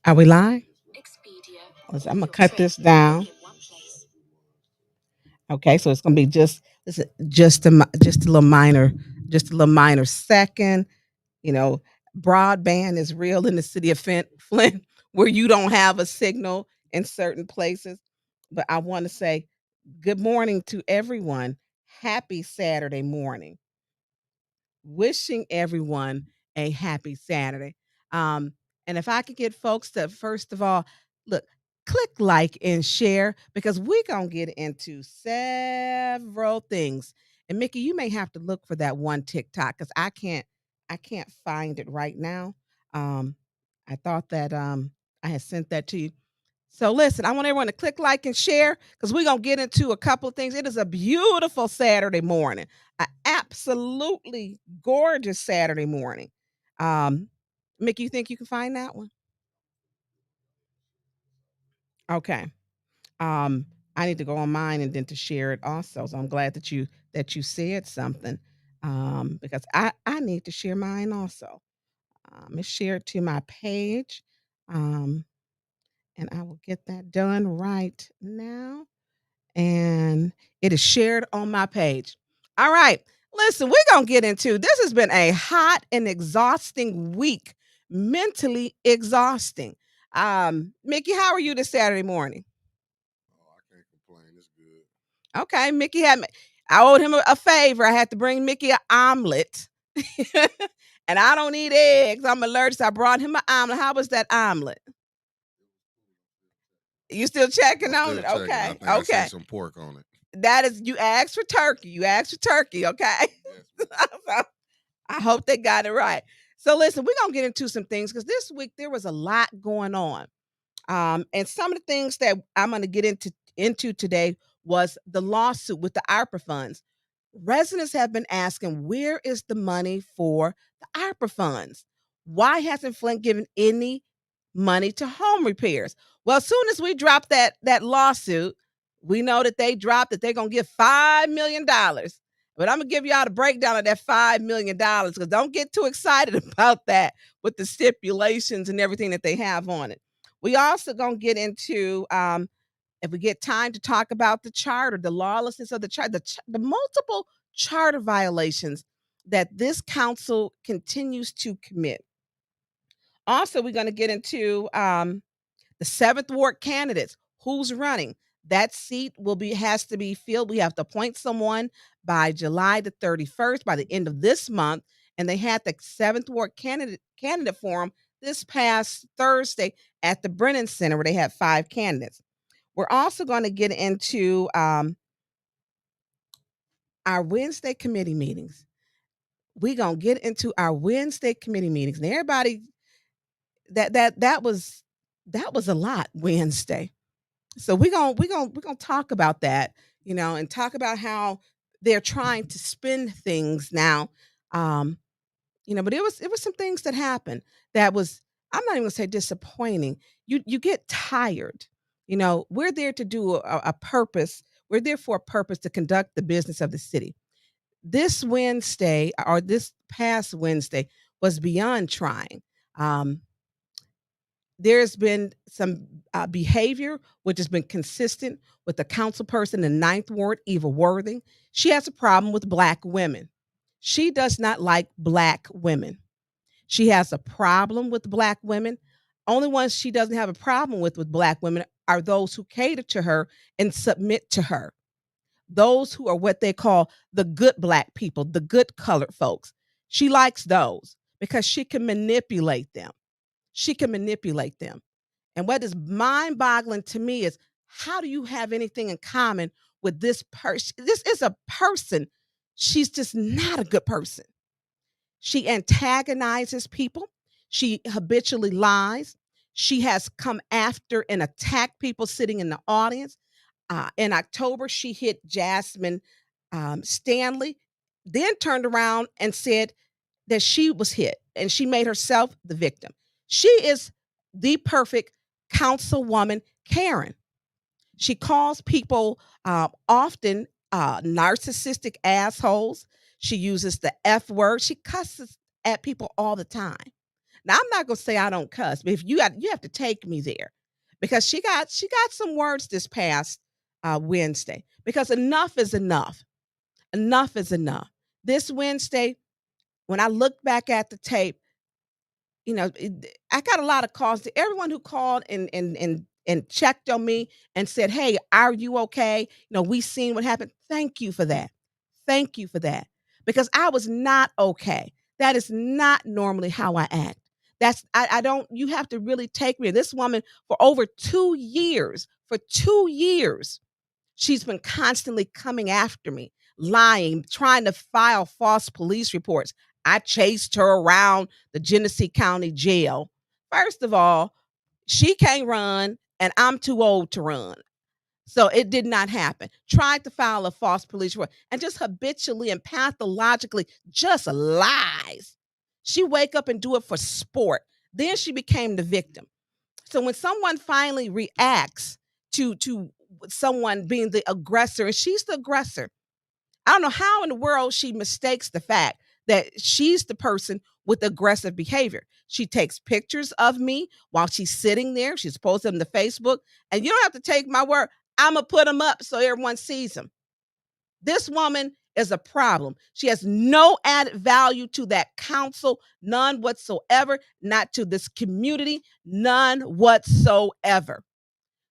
Are we live? I'm gonna cut this down. Okay, so it's gonna be just a little minor, second. You know, broadband is real in the city of Flint, where you don't have a signal in certain places. But I want to say good morning to everyone. Happy Saturday morning. Wishing everyone a happy Saturday. Um, and if I could get folks to first of all, look, click like and share because we're gonna get into several things. And Mickey, you may have to look for that one TikTok because I can't find it right now. Um, I thought that I had sent that to you. So listen, I want everyone to click like and share because we're gonna get into a couple of things. It is a beautiful Saturday morning, an absolutely gorgeous Saturday morning. Mickey, you think you can find that one? Okay. Um, I need to go on mine and then to share it also. So I'm glad that you said something. Because I need to share mine also. Let's share it to my page. Um, and I will get that done right now. And it is shared on my page. All right. Listen, we're going to get into this has been a hot and exhausting week, mentally exhausting. Mickey, how are you this Saturday morning? Oh, I can't complain. It's good. Okay, Mickey had me. I owed him a favor. I had to bring Mickey an omelet. And I don't eat eggs. I'm allergic. So I brought him an omelet. How was that omelet? You still checking I'm on still it? checking. I Okay. think I see Okay. some pork on it. That is you asked for turkey. You asked for turkey, okay? Yes, ma'am. So I hope they got it right. So listen, we're gonna get into some things because this week there was a lot going on. And some of the things that I'm gonna get into today was the lawsuit with the ARPA funds. Residents have been asking where is the money for the ARPA funds? Why hasn't Flint given any money to home repairs? Well, as soon as we drop that lawsuit, we know that they dropped that they're gonna give $5 million. But I'm gonna give y'all the breakdown of that $5 million because don't get too excited about that with the stipulations and everything that they have on it. We also gonna get into if we get time to talk about the charter, the lawlessness of the charter, the multiple charter violations that this council continues to commit. Also, we're going to get into the seventh ward candidates. Who's running? That seat has to be filled. We have to appoint someone by July the 31st, by the end of this month. And they had the seventh ward candidate forum this past Thursday at the Brennan Center, where they had 5 candidates. We're also going to get into our Wednesday committee meetings. We're gonna get into our Wednesday committee meetings. And everybody that was a lot Wednesday. So we're gonna talk about that, and talk about how they're trying to spin things now. Um, but it was some things that happened that was I'm not even gonna say disappointing. You get tired. We're there to do a purpose. We're there for a purpose to conduct the business of the city. This Wednesday or this past Wednesday was beyond trying. Um, there's been some behavior which has been consistent with the council person in Ninth Ward, Eva Worthing. She has a problem with Black women. She does not like Black women. She has a problem with Black women. Only ones she doesn't have a problem with Black women are those who cater to her and submit to her. Those who are what they call the good Black people, the good colored folks. She likes those because she can manipulate them. She can manipulate them. And what is mind boggling to me is how do you have anything in common with this person? This is a person. She's just not a good person. She antagonizes people. She habitually lies. She has come after and attacked people sitting in the audience. In October, she hit Jasmine Stanley, then turned around and said that she was hit and she made herself the victim. She is the perfect councilwoman, Karen. She calls people often narcissistic assholes. She uses the F word. She cusses at people all the time. Now I'm not gonna say I don't cuss, but if you have to take me there because she got some words this past Wednesday because enough is enough. Enough is enough. This Wednesday, when I look back at the tape, I got a lot of calls to everyone who called and checked on me and said, "Hey, are you okay? We seen what happened." Thank you for that. Thank you for that. Because I was not okay. That is not normally how I act. I don't you have to really take me. This woman for over 2 years, for 2 years, she's been constantly coming after me, lying, trying to file false police reports. I chased her around the Genesee County Jail. First of all, she can't run, and I'm too old to run. So it did not happen. Tried to file a false police report and just habitually and pathologically just lies. She wake up and do it for sport. Then she became the victim. So when someone finally reacts to someone being the aggressor, and she's the aggressor, I don't know how in the world she mistakes the fact that she's the person with aggressive behavior. She takes pictures of me while she's sitting there. She's posting them to Facebook. And you don't have to take my word. I'm going to put them up so everyone sees them. This woman is a problem. She has no added value to that council, none whatsoever, not to this community, none whatsoever.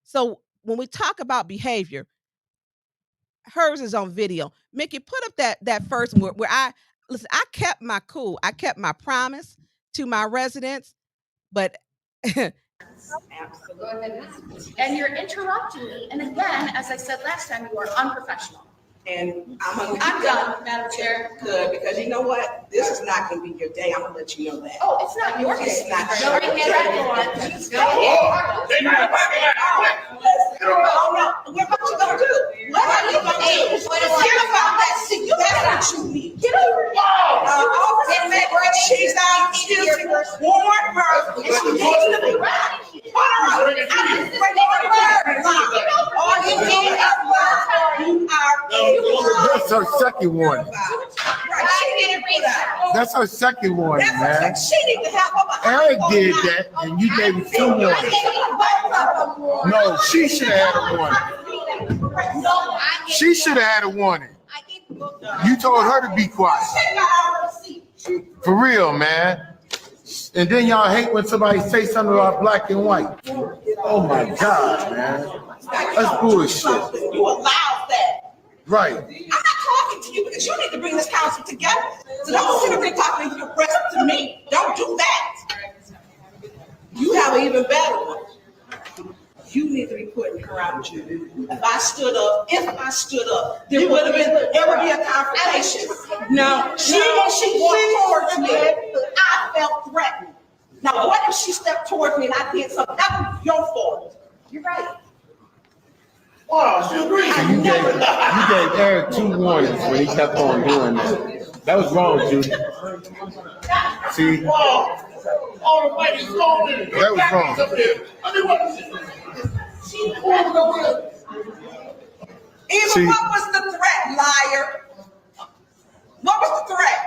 So when we talk about behavior, hers is on video. Mickey, put up that first one where I listen. I kept my cool. I kept my promise to my residents, but Absolutely. And you're interrupting me. And again, as I said last time, you are unprofessional. And I'm done, Madam Chair. Good, because you know what? This is not gonna be your day. I'm gonna let you know that. Oh, it's not your day. It's not Go your ahead, day. go ahead. Oh, no, what you gonna do? What are you gonna do? Hear about that, see, that's what you need. Get over She's out here, warn her, and she needs to be right. All you That's her second warning. That's her second warning, man. She need to have Eric did that, and you gave him 2 warnings. No, she should have had a warning. She should have had a warning. You told her to be quiet. For real, man. And then y'all hate when somebody say something about black and white. Oh my God, man. That's bullshit. You allow that. Right. I'm not talking to you because you need to bring this council together. So don't sit up there talking to the rest to me. Don't do that. You have an even better one. You need to be putting her out too. If I stood up, there would have been a confrontation. No, she walked towards me. I felt threatened. Now, what if she stepped towards me and I did something? That was your fault. You're right. Wow, she agrees. You gave Eric 2 warnings when he kept on doing that. That was wrong, Judy. See? Wow. All the ladies going in. That was wrong. Up there. I mean, what? She pulled over. Even what was the threat, liar? What was the threat?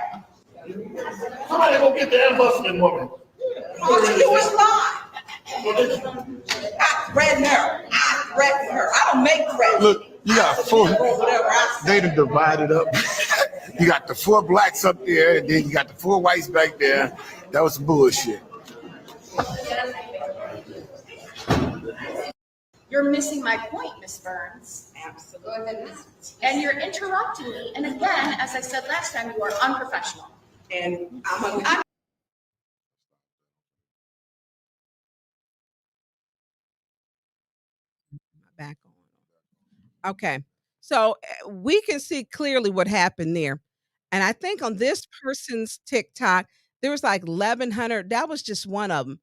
Somebody go get the ambusman woman. All you do is lie. Well, I threatened her. I don't make threats. Look, you got 4. Whatever I say. They done divided up. You got the 4 blacks up there, and then you got the 4 whites back there. That was some bullshit. You're missing my point, Miss Burns. Absolutely. And you're interrupting me. And again, as I said last time, you are unprofessional. And I'm back on. Okay. So we can see clearly what happened there. And I think on this person's TikTok, there was like 1,100. That was just one of them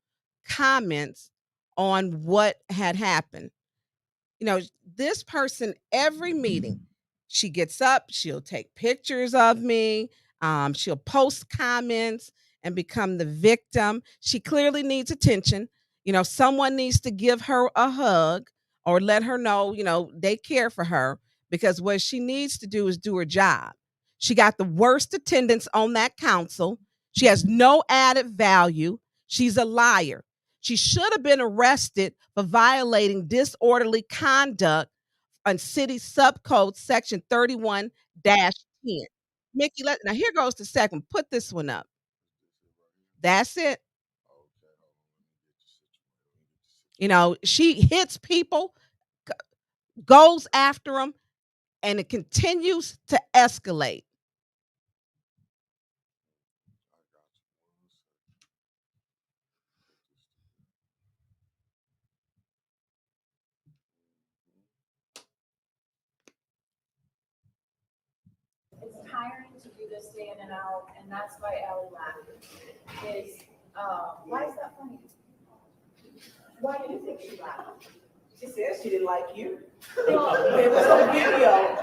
comments on what had happened. This person, every meeting, she gets up, she'll take pictures of me, she'll post comments and become the victim. She clearly needs attention. Someone needs to give her a hug or let her know, they care for her because what she needs to do is do her job. She got the worst attendance on that council. She has no added value. She's a liar. She should have been arrested for violating disorderly conduct on city subcode section 31-10. Mickey, now here goes the second. Put this one up. That's it. You know, she hits people, goes after them, and it continues to escalate. It's tiring to do this day in and out, and that's why Ellie laughed. Why is that funny? Why do you think she laughed? She said she didn't like you. Well, It was on video.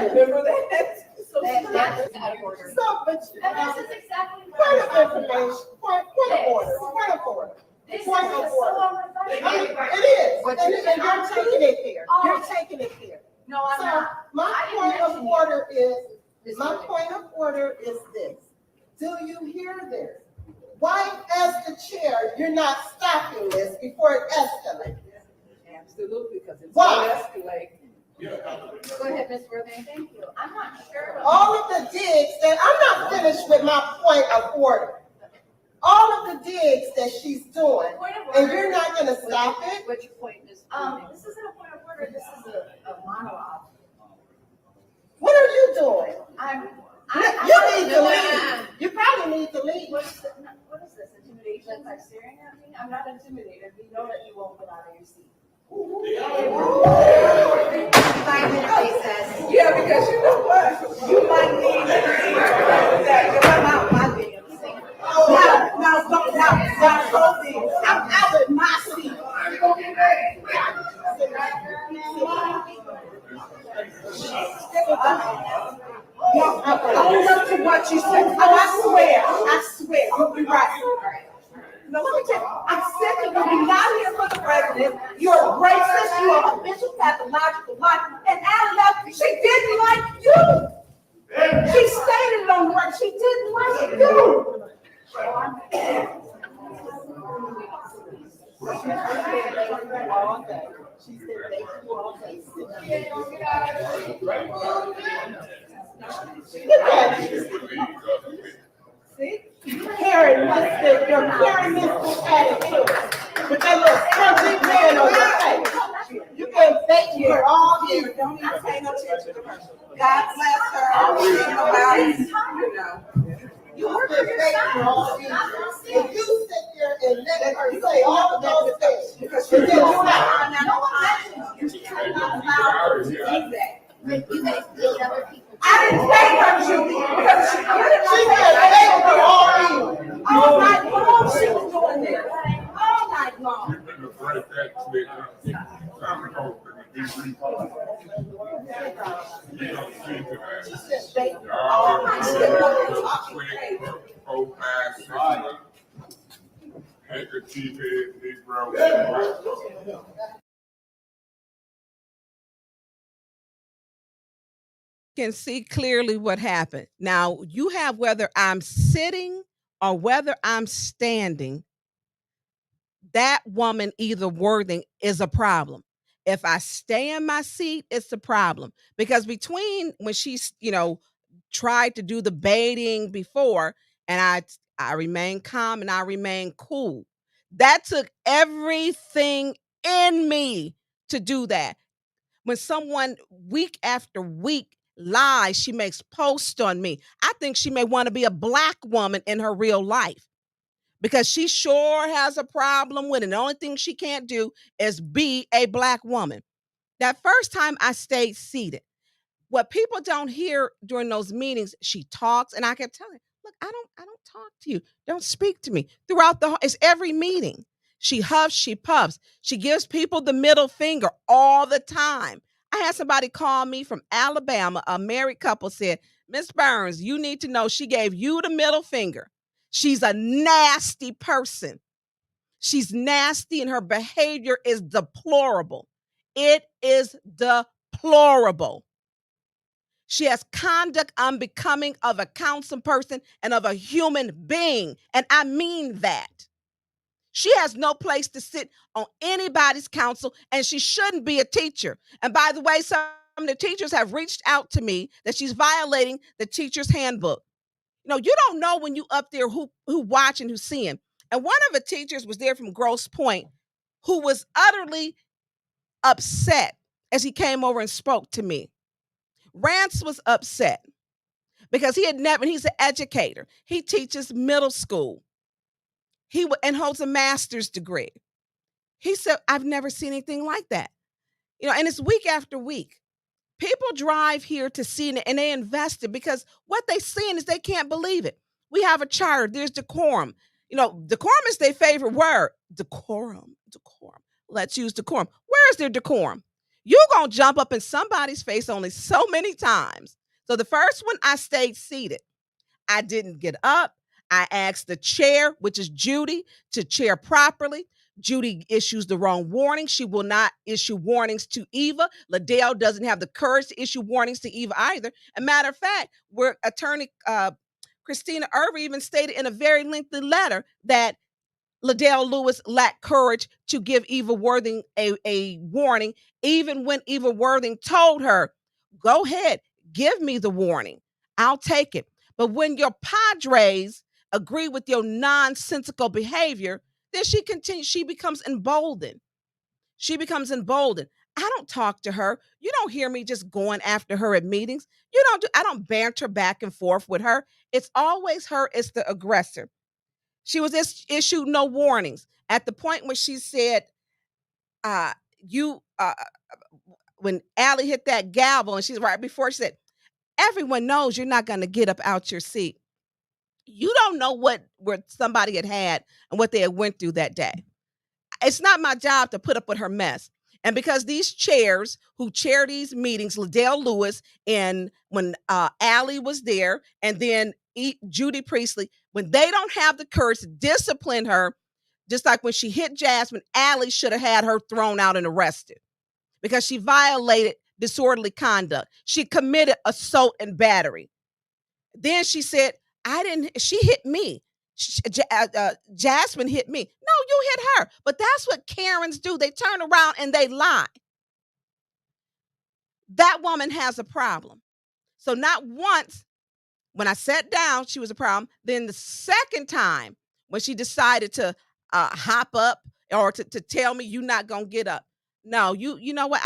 Remember that? that's out of order. So, but, And this is exactly what point I'm of talking information, about. point of order, point of order. This is Point of so order. unrefreshing. I mean, it is, What and you- and you're taking it there, you're taking it there. No, I'm So, not. my I didn't point of mention you. order is, This my is- point of order is this. Do you hear this? Why, as the chair, you're not stopping this before it escalates? Absolutely, because it's Why? gonna escalate. Go ahead, Ms. Worthing, thank you. I'm not sure. All of the digs that, I'm not finished with my point of order. All of the digs that she's doing, Point of and order. you're not gonna stop it? What's your point, Ms. This isn't a point of order, this is a monologue. What are you doing? You need to leave. You probably need to leave. What is this, intimidation by staring at me? I'm not intimidated, we know that you won't get out of your seat. 5-minute recess. Yeah, because you know what? You might need that, because I'm out my damn seat. Now, Kobe, I'm out of my seat. Y'all, own up to what you said. Oh, I swear, you're right. No, let me tell you, I'm sick of you. You're not here for the president. You're a racist. You're a habitual pathological liar. And Al left. She didn't like you. She stated it on the record. She didn't like you. She said, thank you all day. See? You're carrying this attitude with that little scrunchy grin on your face. You can fake her all year. Don't even pay no attention to her. God bless her. She know about it, you know. You work for yourself. If you sit there and let her say all of those things, Because you did not. No one mentioned you. But you guys need other people. I didn't pay her, Judy, because she said, thank you all evening. all night long. She was doing this all night long. They all night talking crazy. Handkerchief head, Negro. Can see clearly what happened. Now, you have whether I'm sitting or whether I'm standing, that woman, either wording, is a problem. If I stay in my seat, it's a problem. Because between when she's, tried to do the baiting before, and I remain calm and I remain cool. That took everything in me to do that. When someone week after week lies, she makes posts on me. I think she may want to be a black woman in her real life because she sure has a problem with it. The only thing she can't do is be a black woman. That first time I stayed seated, what people don't hear during those meetings, she talks, and I kept telling her, look, I don't talk to you. Don't speak to me. It's every meeting. She huffs, she puffs. She gives people the middle finger all the time. I had somebody call me from Alabama, a married couple said, Miss Burns, you need to know she gave you the middle finger. She's a nasty person. She's nasty and her behavior is deplorable. It is deplorable. She has conduct unbecoming of a council person and of a human being. And I mean that. She has no place to sit on anybody's council, and she shouldn't be a teacher. And by the way, some of the teachers have reached out to me that she's violating the teacher's handbook. You don't know when you up there who watching, who's seeing. And one of the teachers was there from Grosse Point who was utterly upset as he came over and spoke to me. Rance was upset because he's an educator. He teaches middle school. And holds a master's degree. He said, I've never seen anything like that. And it's week after week. People drive here to see it and they invest it because what they're seeing is they can't believe it. We have a charter. There's decorum. Decorum is their favorite word. Decorum. Let's use decorum. Where is their decorum? You're going to jump up in somebody's face only so many times. So the first one, I stayed seated. I didn't get up. I asked the chair, which is Judy, to chair properly. Judy issues the wrong warning. She will not issue warnings to Eva. Liddell doesn't have the courage to issue warnings to Eva either. As a matter of fact, where attorney Christina Irving even stated in a very lengthy letter that Liddell Lewis lacked courage to give Eva Worthing a warning, even when Eva Worthing told her, go ahead, give me the warning. I'll take it. But when your padres agree with your nonsensical behavior, then she becomes emboldened. I don't talk to her. You don't hear me just going after her at meetings. I don't banter back and forth with her. It's always her as the aggressor. She was issued no warnings at the point when she said, when Allie hit that gavel, and she's right before she said, everyone knows you're not going to get up out your seat. You don't know what somebody had and what they had went through that day. It's not my job to put up with her mess. And because these chairs who chair these meetings, Liddell Lewis, and when Allie was there, and then Judy Priestley, when they don't have the courage to discipline her, just like when she hit Jasmine, Allie should have had her thrown out and arrested because she violated disorderly conduct. She committed assault and battery. Then she said, she hit me. Jasmine hit me. No, you hit her. But that's what Karens do. They turn around and they lie. That woman has a problem. So not once when I sat down, she was a problem. Then the second time when she decided to hop up or to tell me you're not going to get up. No, you know what?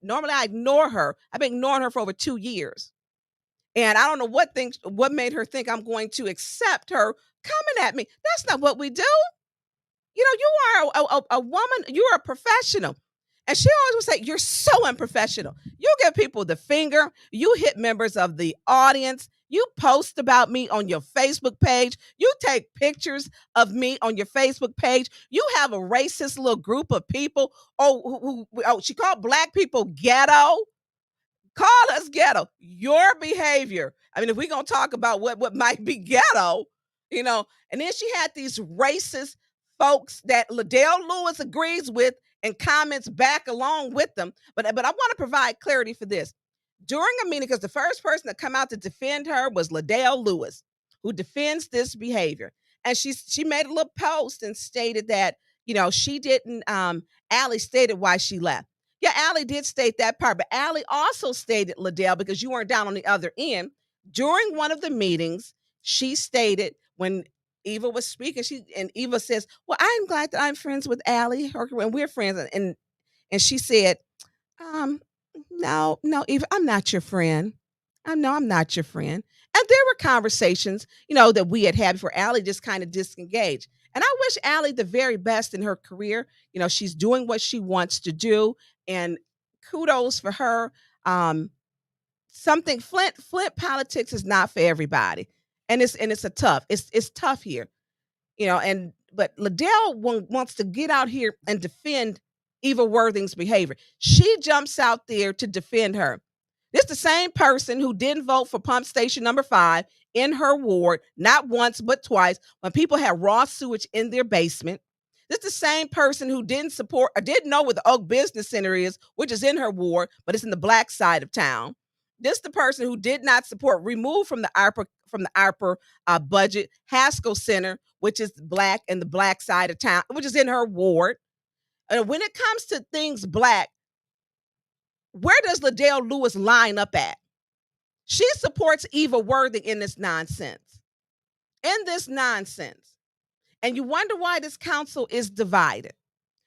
Normally I ignore her. I've been ignoring her for over 2 years. And I don't know what made her think I'm going to accept her coming at me. That's not what we do. You are a woman. You are a professional. And she always would say, you're so unprofessional. You give people the finger. You hit members of the audience. You post about me on your Facebook page. You take pictures of me on your Facebook page. You have a racist little group of people. She called Black people ghetto. Call us ghetto. Your behavior. I mean, if we're going to talk about what might be ghetto, and then she had these racist folks that Liddell Lewis agrees with and comments back along with them. But I want to provide clarity for this. During a meeting, because the first person to come out to defend her was Liddell Lewis, who defends this behavior. And she made a little post and stated that, she didn't, Allie stated why she left. Yeah, Allie did state that part, but Allie also stated, Liddell, because you weren't down on the other end, during one of the meetings, she stated when Eva was speaking, and Eva says, well, I'm glad that I'm friends with Allie, and we're friends. And she said, no, Eva, I'm not your friend. I'm not your friend. And there were conversations, that we had before Allie just kind of disengaged. And I wish Allie the very best in her career. She's doing what she wants to do, and kudos for her. Flint politics is not for everybody, and it's tough here, but Liddell wants to get out here and defend Eva Worthing's behavior. She jumps out there to defend her. This is the same person who didn't vote for pump station number 5 in her ward, not once, but twice, when people had raw sewage in their basement. This is the same person who didn't support or didn't know where the Oak Business Center is, which is in her ward, but it's in the Black side of town. This is the person who did not support, removed from the ARPA budget, Haskell Center, which is black and the black side of town, which is in her ward. When it comes to things black, where does Liddell Lewis line up at? She supports Eva Worthing in this nonsense. And you wonder why this council is divided.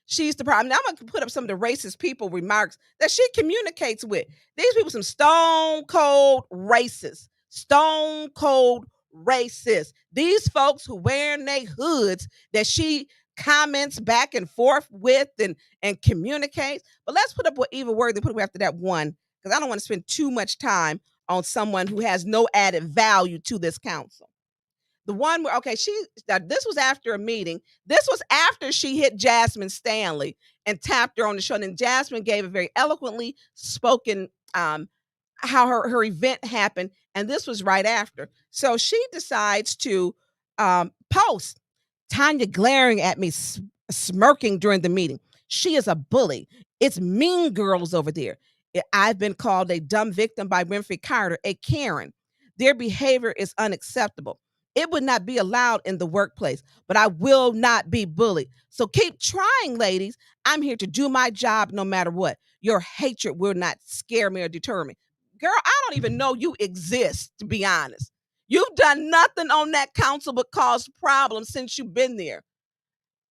She's the problem. Now I'm going to put up some of the racist people remarks that she communicates with. These people, some stone cold racists. Stone cold racist. These folks who wearing their hoods that she comments back and forth with and communicates. But let's put up what Eva Worthing put up after that one, because I don't want to spend too much time on someone who has no added value to this council. The one where, okay, this was after a meeting. This was after she hit Jasmine Stanley and tapped her on the shoulder. And Jasmine gave a very eloquently spoken how her event happened. And this was right after. So she decides to post Tonya glaring at me, smirking during the meeting. She is a bully. It's mean girls over there. I've been called a dumb victim by Winfrey Carter, a Karen. Their behavior is unacceptable. It would not be allowed in the workplace, but I will not be bullied. So keep trying, ladies. I'm here to do my job no matter what. Your hatred will not scare me or deter me. Girl, I don't even know you exist, to be honest. You've done nothing on that council but cause problems since you've been there.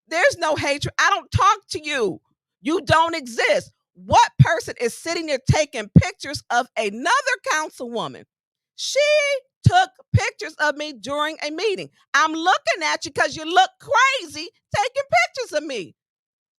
There's no hatred. I don't talk to you. You don't exist. What person is sitting there taking pictures of another councilwoman? She took pictures of me during a meeting. I'm looking at you because you look crazy taking pictures of me.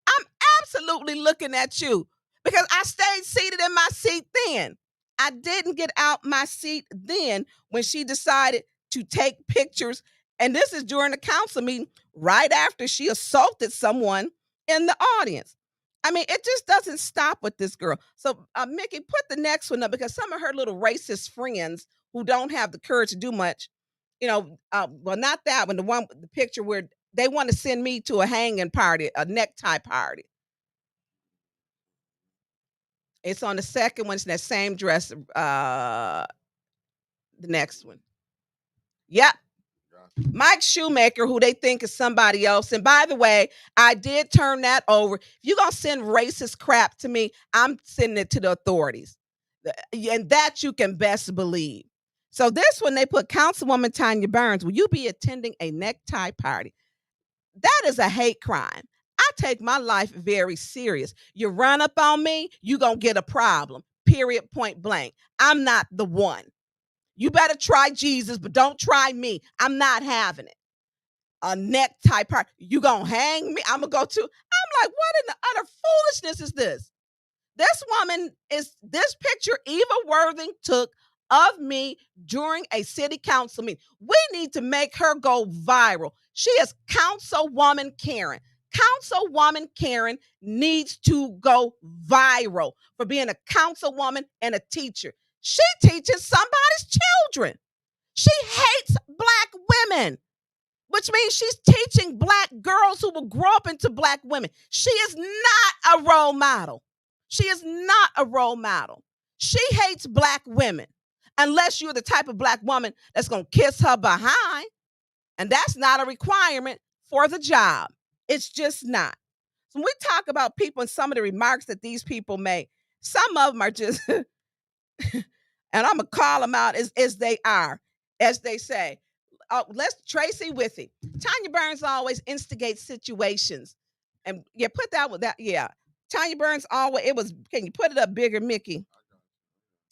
I'm absolutely looking at you because I stayed seated in my seat then. I didn't get out my seat then when she decided to take pictures. And this is during the council meeting right after she assaulted someone in the audience. I mean, it just doesn't stop with this girl. So, Mickey, put the next one up because some of her little racist friends who don't have the courage to do much, well, not that one, the picture where they want to send me to a hanging party, a necktie party. It's on the second one. It's in that same dress. The next one. Yep. Mike Shoemaker, who they think is somebody else. And by the way, I did turn that over. If you're going to send racist crap to me, I'm sending it to the authorities. And that you can best believe. So this one, they put Councilwoman Tonya Burns, will you be attending a necktie party? That is a hate crime. I take my life very serious. You run up on me, you're going to get a problem. Period, point blank. I'm not the one. You better try Jesus, but don't try me. I'm not having it. A necktie party. You gonna hang me? I'm gonna go to. I'm like, what in the utter foolishness is this? This picture Eva Worthing took of me during a city council meeting. We need to make her go viral. She is Councilwoman Karen. Councilwoman Karen needs to go viral for being a councilwoman and a teacher. She teaches somebody's children. She hates black women, which means she's teaching black girls who will grow up into black women. She is not a role model. She is not a role model. She hates black women unless you're the type of black woman that's going to kiss her behind. And that's not a requirement for the job. It's just not. So when we talk about people and some of the remarks that these people make, some of them are just... and I'm going to call them out as they are, as they say. Let's Tracy Withy. Tonya Burns always instigates situations. And yeah, put that with that. Yeah. Tonya Burns always, can you put it up bigger, Mickey?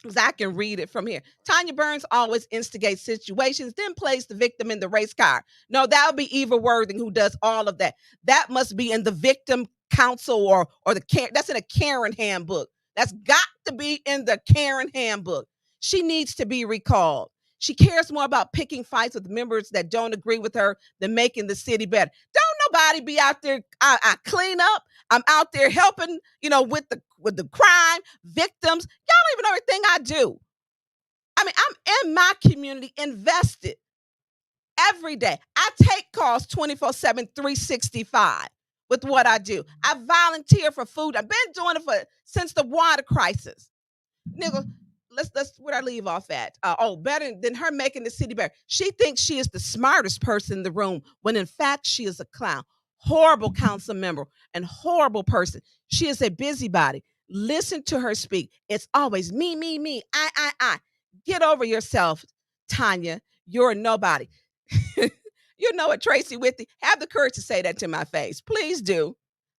Because I can read it from here. Tonya Burns always instigates situations, then plays the victim in the race car. No, that would be Eva Worthing who does all of that. That must be in the victim council or that's in a Karen handbook. That's got to be in the Karen handbook. She needs to be recalled. She cares more about picking fights with members that don't agree with her than making the city better. Don't nobody be out there. I clean up. I'm out there helping, with the crime victims. Y'all don't even know everything I do. I mean, I'm in my community invested every day. I take calls 24/7, 365 with what I do. I volunteer for food. I've been doing it since the water crisis. Nigga, let's where I leave off at. Better than her making the city better. She thinks she is the smartest person in the room when in fact she is a clown. Horrible council member and horrible person. She is a busybody. Listen to her speak. It's always me, me, me, I. Get over yourself, Tonya. You're a nobody. You know what, Tracy Whitney? Have the courage to say that to my face. Please do.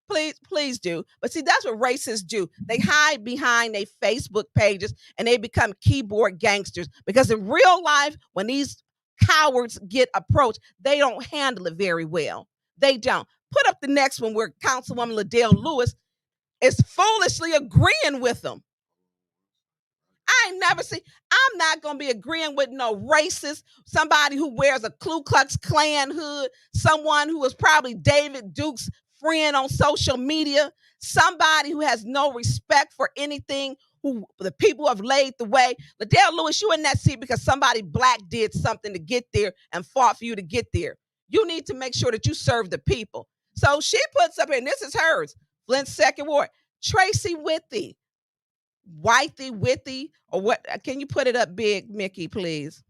Please do. But see, that's what racists do. They hide behind their Facebook pages and they become keyboard gangsters because in real life, when these cowards get approached, they don't handle it very well. They don't. Put up the next one where Councilwoman Liddell Lewis is foolishly agreeing with them. I ain't never seen. I'm not gonna be agreeing with no racist, somebody who wears a Ku Klux Klan hood, someone who is probably David Duke's friend on social media, somebody who has no respect for anything, who the people have laid the way. Liddell Lewis, you in that seat because somebody black did something to get there and fought for you to get there. You need to make sure that you serve the people. So she puts up here, and this is hers, Flint's second ward, Tracy Whitney. Withy, or what? Can you put it up big, Mickey, please?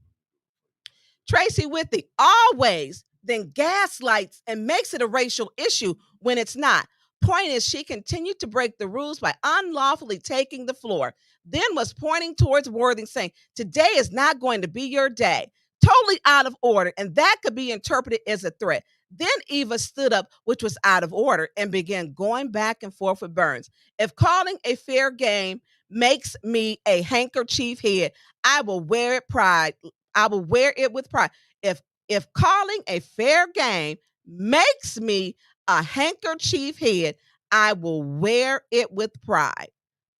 Tracy Whitney always then gaslights and makes it a racial issue when it's not. Point is, she continued to break the rules by unlawfully taking the floor, then was pointing towards Worthing, saying, "Today is not going to be your day." Totally out of order, and that could be interpreted as a threat. Then Eva stood up, which was out of order, and began going back and forth with Burns. If calling a fair game makes me a handkerchief head, I will wear it pride. I will wear it with pride. If calling a fair game makes me a handkerchief head, I will wear it with pride.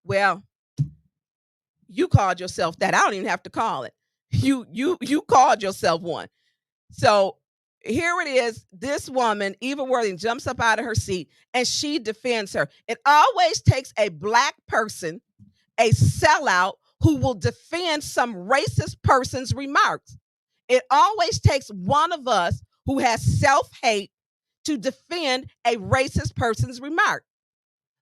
Well, you called yourself that. I don't even have to call it. You called yourself one. So here it is. This woman, Eva Worthing, jumps up out of her seat and she defends her. It always takes a black person, a sellout, who will defend some racist person's remarks. It always takes one of us who has self-hate to defend a racist person's remark.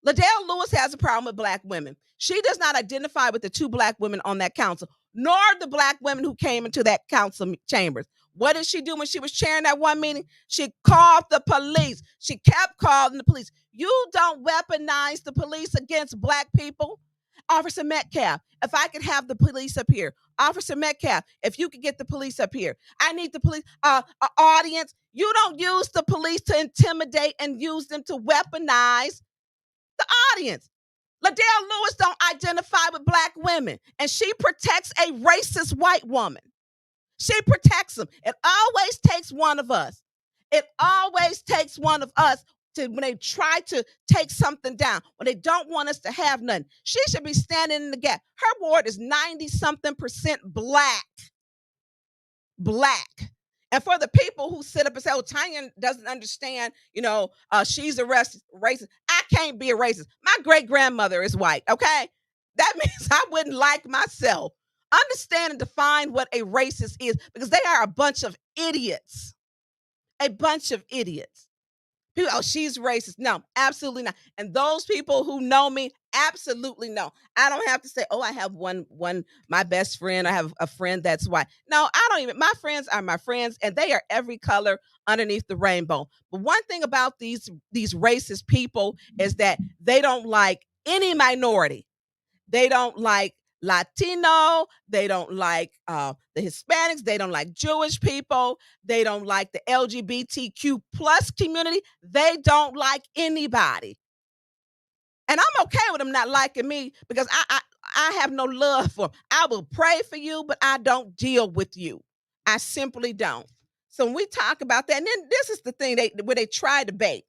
Liddell Lewis has a problem with black women. She does not identify with the two black women on that council, nor the black women who came into that council chambers. What did she do when she was chairing that one meeting? She called the police. She kept calling the police. You don't weaponize the police against black people. Officer Metcalf, if I could have the police up here. Officer Metcalf, if you could get the police up here. I need the police audience. You don't use the police to intimidate and use them to weaponize the audience. Liddell Lewis don't identify with black women, and she protects a racist white woman. She protects them. It always takes one of us. It always takes one of us to, when they try to take something down, when they don't want us to have nothing. She should be standing in the gap. Her ward is 90-something% black. Black. And for the people who sit up and say, "Oh, Tonya doesn't understand, she's a racist." I can't be a racist. My great-grandmother is white, okay? That means I wouldn't like myself. Understand and define what a racist is, because they are a bunch of idiots. A bunch of idiots. People, "Oh, she's racist." No, absolutely not. And those people who know me, absolutely no. I don't have to say, "Oh, I have one, my best friend. I have a friend that's white." No, I don't even. My friends are my friends, and they are every color underneath the rainbow. But one thing about these racist people is that they don't like any minority. They don't like Latino. They don't like the Hispanics. They don't like Jewish people. They don't like the LGBTQ plus community. They don't like anybody. And I'm okay with them not liking me because I have no love for them. I will pray for you, but I don't deal with you. I simply don't. So when we talk about that, and then this is the thing where they try to bait.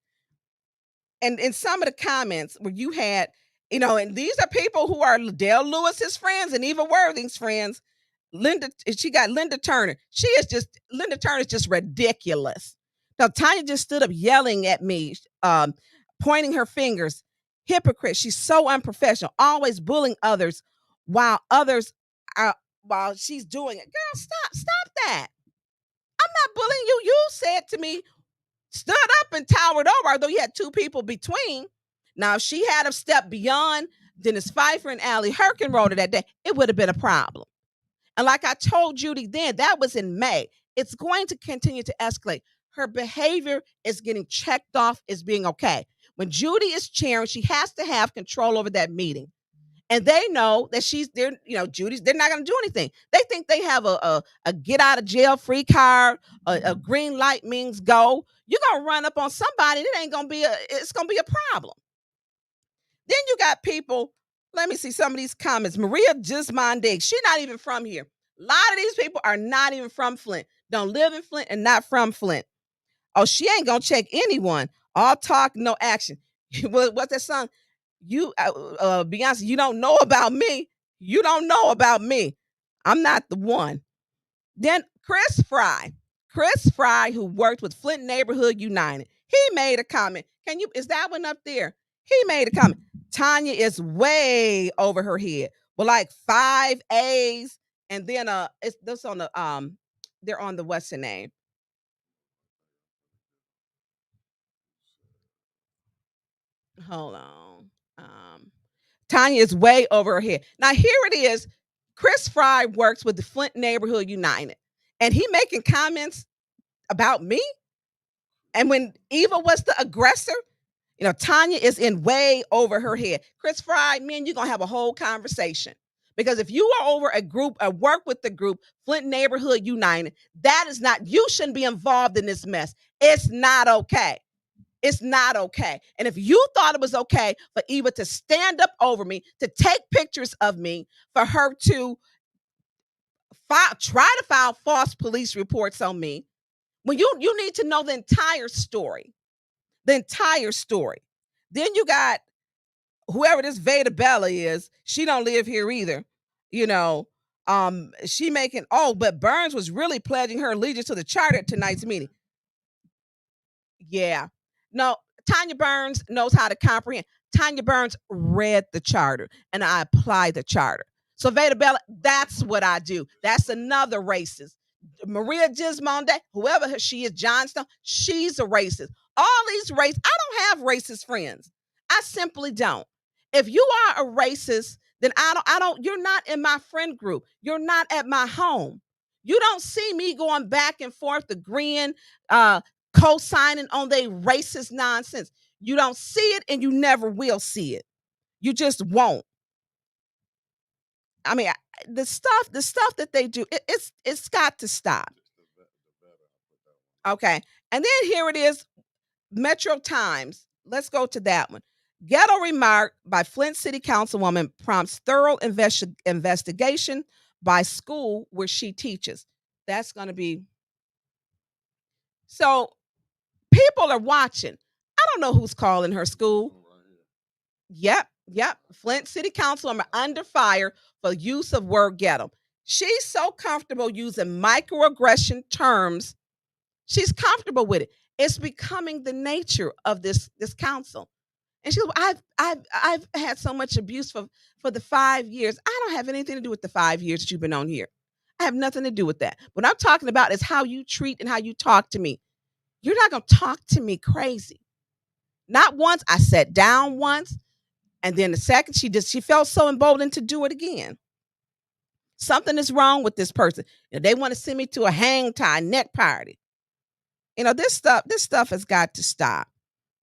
And in some of the comments where you had, and these are people who are Liddell Lewis's friends and Eva Worthing's friends. She got Linda Turner. Linda Turner is just ridiculous. Now, Tonya just stood up yelling at me, pointing her fingers. Hypocrite. She's so unprofessional, always bullying others while she's doing it. Girl, stop that. I'm not bullying you. You said to me, stood up and towered over, although you had two people between. Now, if she had a step beyond Dennis Pfeiffer and Allie Herkin wrote it that day, it would have been a problem. And like I told Judy then, that was in May. It's going to continue to escalate. Her behavior is getting checked off as being okay. When Judy is chairing, she has to have control over that meeting. And they know that Judy's, they're not going to do anything. They think they have a get out of jail free card, a green light means go. You're going to run up on somebody, it's going to be a problem. Then you got people, let me see some of these comments. Maria Gismondig, she's not even from here. A lot of these people are not even from Flint, don't live in Flint and not from Flint. Oh, she ain't going to check anyone. All talk, no action. What's that song? Beyonce, you don't know about me. You don't know about me. I'm not the one. Then Chris Fry, who worked with Flint Neighborhood United, he made a comment. Is that one up there? He made a comment. Tonya is way over her head. Well, like 5 A's, and then it's this on the they're on the what's the name? Hold on. Tonya is way over her head. Now here it is. Chris Fry works with the Flint Neighborhood United, and he making comments about me. And when Eva was the aggressor, Tonya is in way over her head. Chris Fry, me and you gonna have a whole conversation. Because if you are over a group or work with the group, Flint Neighborhood United, you shouldn't be involved in this mess. It's not okay. It's not okay. And if you thought it was okay for Eva to stand up over me, to take pictures of me, for her to try to file false police reports on me, well, you need to know the entire story. The entire story. Then you got whoever this Veda Bella is. She don't live here either. She making, but Burns was really pledging her allegiance to the charter at tonight's meeting. Yeah. No, Tonya Burns knows how to comprehend. Tonya Burns read the charter, and I applied the charter. So Veda Bella, that's what I do. That's another racist. Maria Gismonde, whoever she is, Johnstone, she's a racist. All these I don't have racist friends. I simply don't. If you are a racist, then you're not in my friend group. You're not at my home. You don't see me going back and forth, agreeing, co-signing on their racist nonsense. You don't see it, and you never will see it. You just won't. I mean, the stuff that they do, it's got to stop. Okay. And then here it is, Metro Times. Let's go to that one. Ghetto remark by Flint City Councilwoman prompts thorough investigation by school where she teaches. That's going to be. So people are watching. I don't know who's calling her school. Yep. Flint City Councilwoman under fire for use of word ghetto. She's so comfortable using microaggression terms. She's comfortable with it. It's becoming the nature of this council. And she goes, I've had so much abuse for the 5 years. I don't have anything to do with the 5 years that you've been on here. I have nothing to do with that. What I'm talking about is how you treat and how you talk to me. You're not going to talk to me crazy. Not once. I sat down once, and then the second she felt so emboldened to do it again. Something is wrong with this person. They want to send me to a hang tie net party. This stuff has got to stop.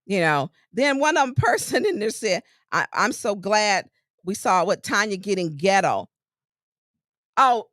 Then one of them person in there said, I'm so glad we saw what Tonya getting ghetto. Oh,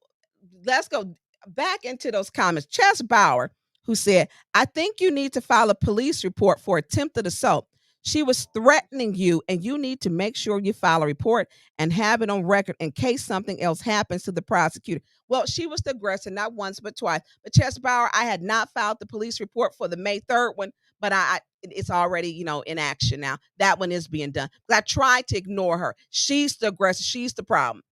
let's go back into those comments. Chess Bauer, who said, I think you need to file a police report for attempted assault. She was threatening you, and you need to make sure you file a report and have it on record in case something else happens to the prosecutor. Well, she was the aggressor, not once, but twice. But Chess Bauer, I had not filed the police report for the May 3rd one, but it's already, in action now. That one is being done. But I tried to ignore her. She's the aggressor. She's the problem.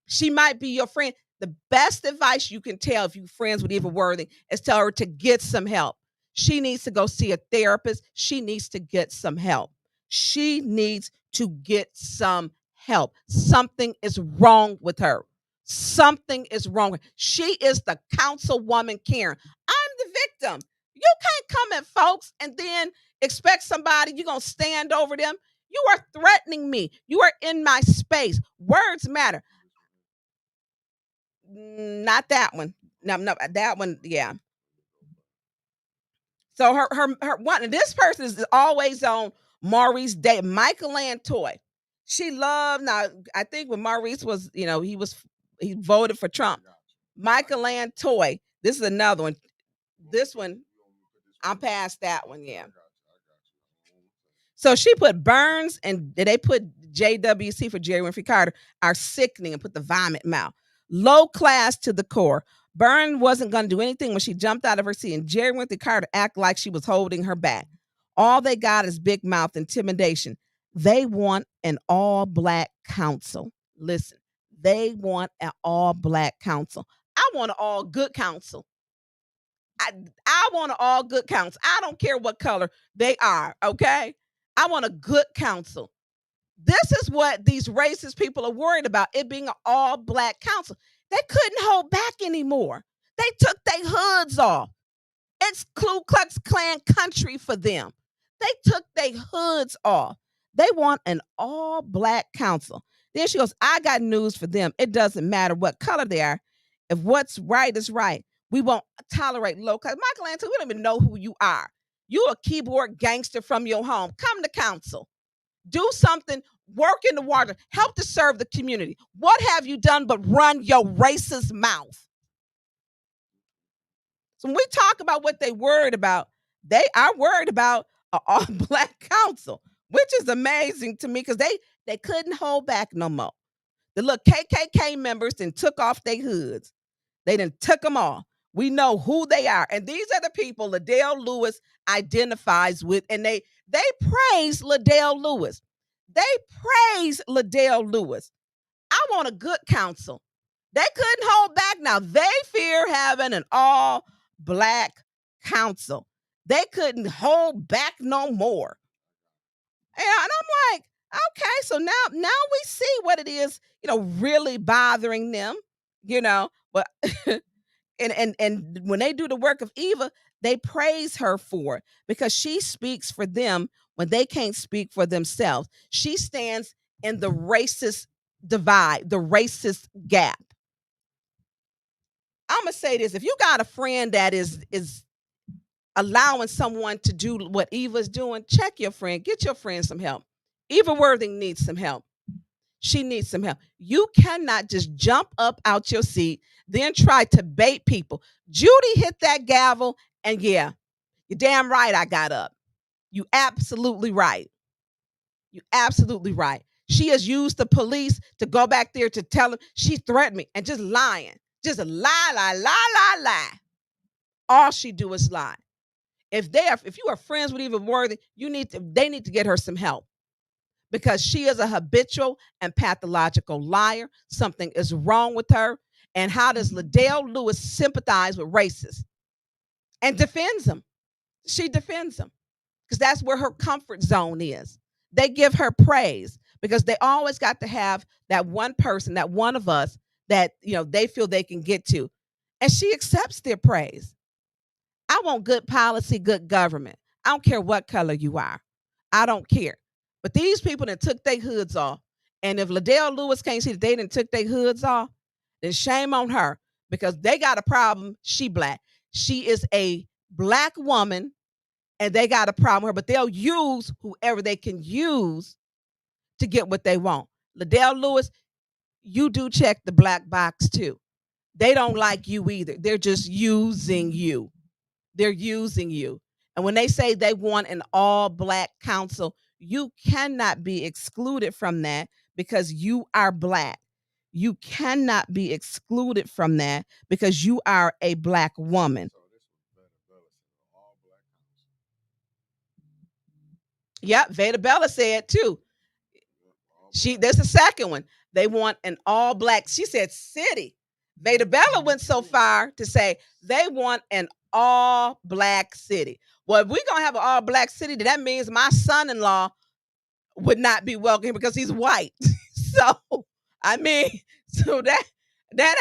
She might be your friend. The best advice you can tell if you're friends with Eva Worthing is tell her to get some help. She needs to go see a therapist. She needs to get some help. She needs to get some help. Something is wrong with her. Something is wrong. She is the councilwoman Karen. I'm the victim. You can't come at folks and then expect somebody, you're going to stand over them. You are threatening me. You are in my space. Words matter. Not that one. No, no, that one, yeah. So her one, and this person is always on Maurice Day, Michael Lantoy. She loved, now I think when Maurice was, he voted for Trump. Michael Lantoy. This is another one. This one, I'm past that one, yeah. So she put Burns and they put JWC for Jerry Winfrey Carter are sickening and put the vomit mouth. Low class to the core. Burns wasn't going to do anything when she jumped out of her seat, and Jerry Winfrey Carter act like she was holding her back. All they got is big mouth intimidation. They want an all black council. Listen, they want an all black council. I want an all good council. I want an all good council. I don't care what color they are, okay? I want a good council. This is what these racist people are worried about, it being an all black council. They couldn't hold back anymore. They took their hoods off. It's Ku Klux Klan country for them. They took their hoods off. They want an all black council. Then she goes, I got news for them. It doesn't matter what color they are. If what's right is right, we won't tolerate low class. Michael Anthony, we don't even know who you are. You a keyboard gangster from your home. Come to council. Do something, work in the water, help to serve the community. What have you done but run your racist mouth? So when we talk about what they worried about, they are worried about an all black council, which is amazing to me because they couldn't hold back no more. The little KKK members then took off their hoods. They done took them off. We know who they are. And these are the people Liddell Lewis identifies with. And they praise Liddell Lewis. They praise Liddell Lewis. I want a good council. They couldn't hold back. Now they fear having an all black council. They couldn't hold back no more. And I'm like, okay, so now we see what it is, really bothering them, but and when they do the work of Eva, they praise her for it because she speaks for them when they can't speak for themselves. She stands in the racist divide, the racist gap. I'm gonna say this: if you got a friend that is allowing someone to do what Eva's doing, check your friend, get your friend some help. Eva Worthing needs some help. She needs some help. You cannot just jump up out your seat, then try to bait people. Judy hit that gavel, and yeah, you're damn right I got up. You absolutely right. You absolutely right. She has used the police to go back there to tell them she threatened me and just lying. Just lie. All she do is lie. If you are friends with Eva Worthing, they need to get her some help. Because she is a habitual and pathological liar. Something is wrong with her. And how does Liddell Lewis sympathize with racists and defends them? She defends them because that's where her comfort zone is. They give her praise because they always got to have that one person, that one of us that they feel they can get to. And she accepts their praise. I want good policy, good government. I don't care what color you are. I don't care. But these people that took their hoods off, and if Liddell Lewis can't see that they didn't took their hoods off, then shame on her because they got a problem. She black. She is a black woman, and they got a problem with her, but they'll use whoever they can use to get what they want. Liddell Lewis, you do check the black box too. They don't like you either. They're just using you. They're using you. And when they say they want an all black council, you cannot be excluded from that because you are black. You cannot be excluded from that because you are a black woman. Yep, Veda Bella said too. There's a second one. They want an all black, she said city. Veda Bella went so far to say they want an all black city. Well, if we're going to have an all black city, that means my son-in-law would not be welcome because he's white. So that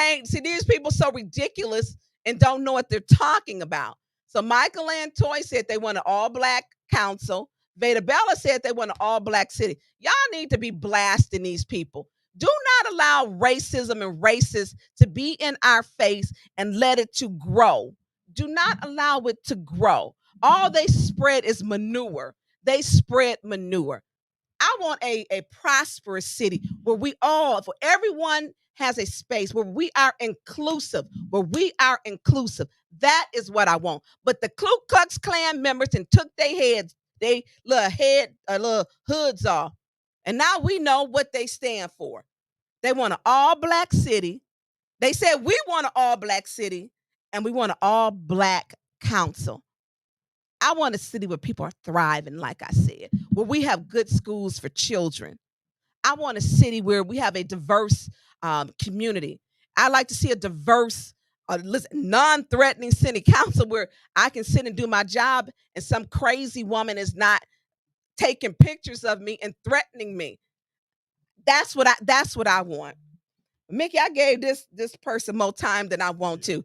ain't, see, these people so ridiculous and don't know what they're talking about. So Michael Lantoy said they want an all black council. Veda Bella said they want an all-black city. Y'all need to be blasting these people. Do not allow racism and racists to be in our face and let it to grow. Do not allow it to grow. All they spread is manure. They spread manure. I want a prosperous city where for everyone has a space where we are inclusive, That is what I want. But the Ku Klux Klan members and took their heads, they little hoods off. And now we know what they stand for. They want an all-black city. They said we want an all-black city and we want an all-black council. I want a city where people are thriving, like I said, where we have good schools for children. I want a city where we have a diverse community. I like to see a diverse, non-threatening city council where I can sit and do my job and some crazy woman is not taking pictures of me and threatening me. That's what I want. Mickey, I gave this person more time than I want to,